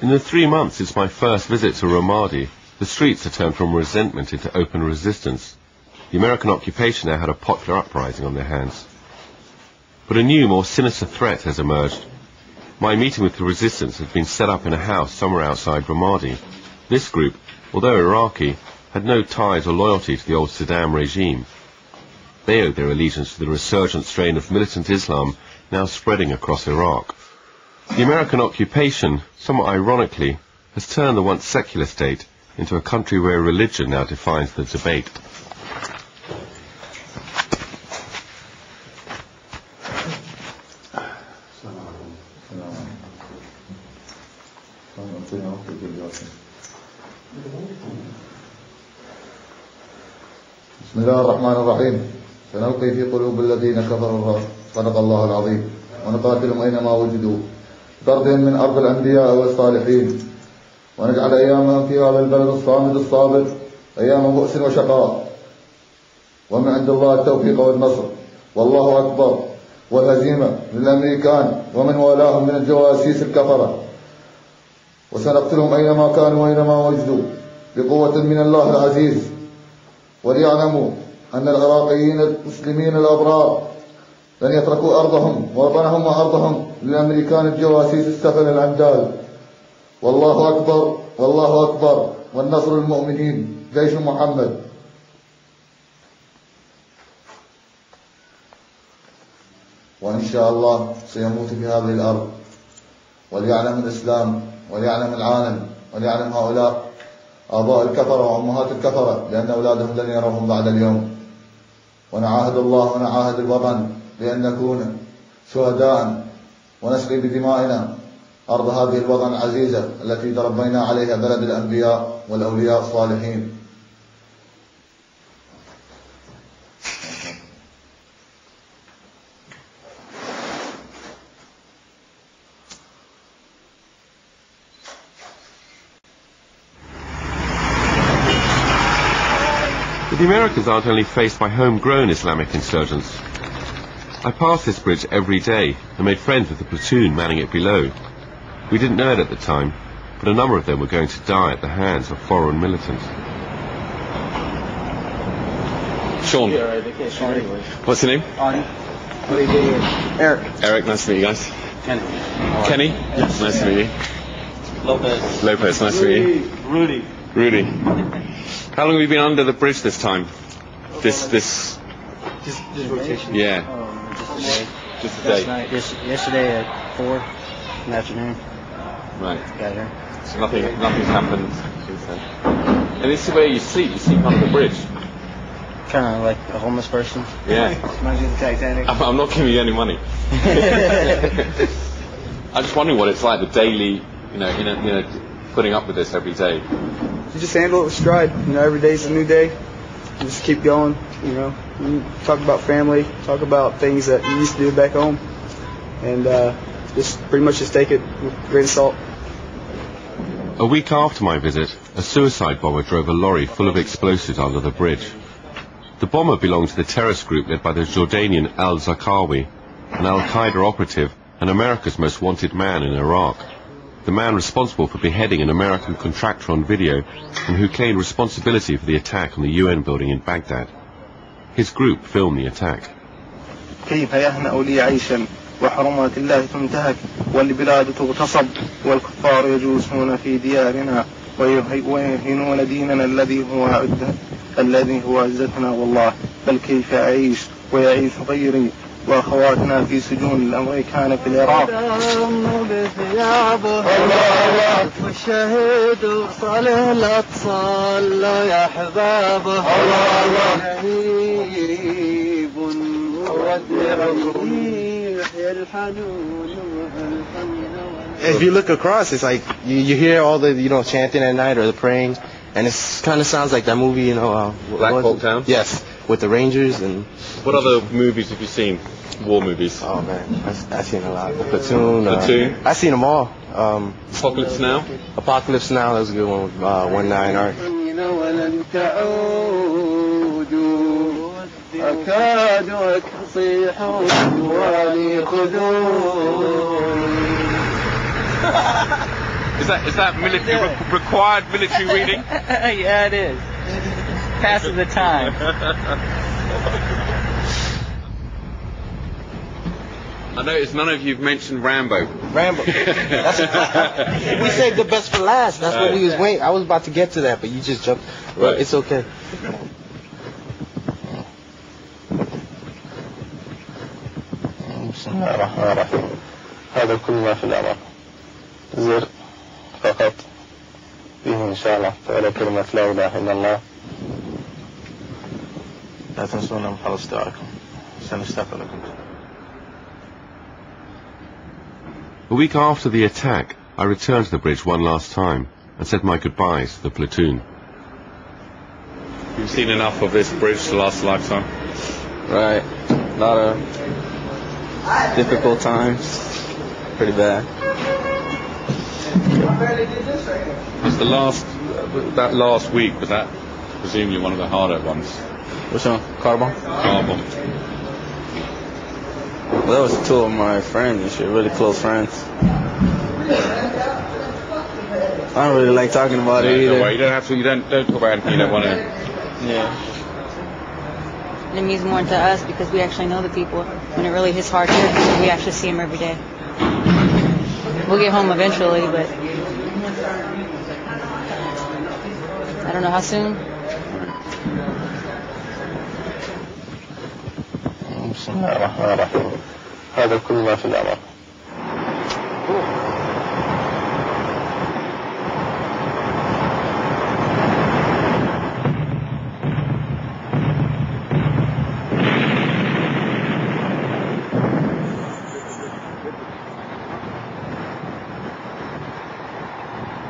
In the 3 months since my first visit to Ramadi, the streets had turned from resentment into open resistance. The American occupation now had a popular uprising on their hands. But a new, more sinister threat has emerged. My meeting with the resistance had been set up in a house somewhere outside Ramadi. This group, although Iraqi, had no ties or loyalty to the old Saddam regime. They owed their allegiance to the resurgent strain of militant Islam now spreading across Iraq. The American occupation, somewhat ironically, has turned the once secular state into a country where religion now defines the debate. بسم الله الرحمن الرحيم. سنلقي في قلوب الذين كفروا صدق الله العظيم ونقاتلهم أينما وجدوا طردهم من أرض الأنبياء والصالحين ونجعل أيامهم في هذا البلد الصامد الصابر أيام بؤس وشقاء ومن عند الله التوفيق والنصر والله أكبر والهزيمة للأمريكان ومن والاهم من الجواسيس الكفرة وسنقتلهم أينما كانوا وأينما وجدوا بقوة من الله العزيز وليعلموا أن العراقيين المسلمين الأبرار لن يتركوا أرضهم ووطنهم وأرضهم للأمريكان الجواسيس السفل العمدال. والله أكبر والله أكبر والنصر المؤمنين جيش محمد. وإن شاء الله سيموت في هذه الأرض وليعلم الإسلام وليعلم العالم وليعلم هؤلاء آباء الكفرة وأمهات الكفرة لأن أولادهم لن يروهم بعد اليوم. ونعاهد الله ونعاهد الوطن بأن نكون شهداء ونسقي بدمائنا أرض هذه الوطن العزيزة التي تربينا عليها بلد الأنبياء والأولياء الصالحين. But the Americans aren't only faced by homegrown Islamic insurgents. I passed this bridge every day and made friends with the platoon manning it below. We didn't know it at the time, but a number of them were going to die at the hands of foreign militants. Sean. What's your name? Eric. Eric, nice to meet you guys. Kenny. Kenny? Yes. Nice to meet you. Lopez. Lopez, nice to meet you. Rudy. Rudy. How long have you been under the bridge this time? This Just rotation. Yeah. Just a day. Just a day. Yesterday at 4 in the afternoon. Right. Got here. So nothing's happened since then. And this is where you sleep under the bridge. Kind of like a homeless person. Yeah. Reminds you of the Titanic. I'm not giving you any money. I'm just wondering what it's like, the daily, putting up with this every day. You just handle it with stride. Every day's a new day. You just keep going. You talk about family, talk about things that you used to do back home, and just pretty much just take it with a grain of salt. A week after my visit, a suicide bomber drove a lorry full of explosives under the bridge. The bomber belonged to the terrorist group led by the Jordanian al-Zarqawi, an al-Qaeda operative and America's most wanted man in Iraq. The man responsible for beheading an American contractor on video and who claimed responsibility for the attack on the UN building in Baghdad. His group filmed the attack. كيف يهنأ لي عيشا وحرمات الله تنتهك والبلاد تغتصب والكفار يجوسون في ديارنا ويهينون ديننا الذي هو عزتنا والله بل كيف أعيش ويعيش غيري وأخواتنا في سجون الأمريكان في العراق. والشهيد وصله الأطفال يا حبابه لهيب If you look across, it's like you hear all the chanting at night or the praying, and it kind of sounds like that movie, Black Hawk Down? Yes, with the Rangers and. What other movies have you seen? War movies? Oh man, I've seen a lot. The Platoon. Platoon? I've seen them all. Apocalypse Now? Apocalypse Now, that was a good one with 1-9 Art. أكاد أصيح ولي خذوني Is that military required military reading? Yeah, it is. Passes the time. I noticed none of you've mentioned Rambo. Rambo. We saved the best for last. That's what we was waiting. I was about to get to that, but you just jumped. Right. It's okay. بسم الله الرحمن الرحيم. هذا كل ما في الأمر. زر فقط به إن شاء الله فعل كلمة لا إله إلا الله. لا تنسونا من حرص دعاءكم. سنستغفر لكم. A week after the attack, I returned to the bridge one last time and said my goodbyes to the platoon. You've seen enough of this bridge to last a lifetime. Right. A lot of difficult times. Pretty bad. Was that last week, was that presumably one of the harder ones? Which one? Carbon? Carbon. Well, that was two of my friends and shit, really close friends. I don't really like talking about it either. Don't worry, you don't have to. Don't talk about anything you don't want to. Yeah. It means more to us because we actually know the people. When it really hits hard here, we actually see them every day. We'll get home eventually, but I don't know how soon. بسم الله الرحمن الرحيم. هذا كل ما في الأمر.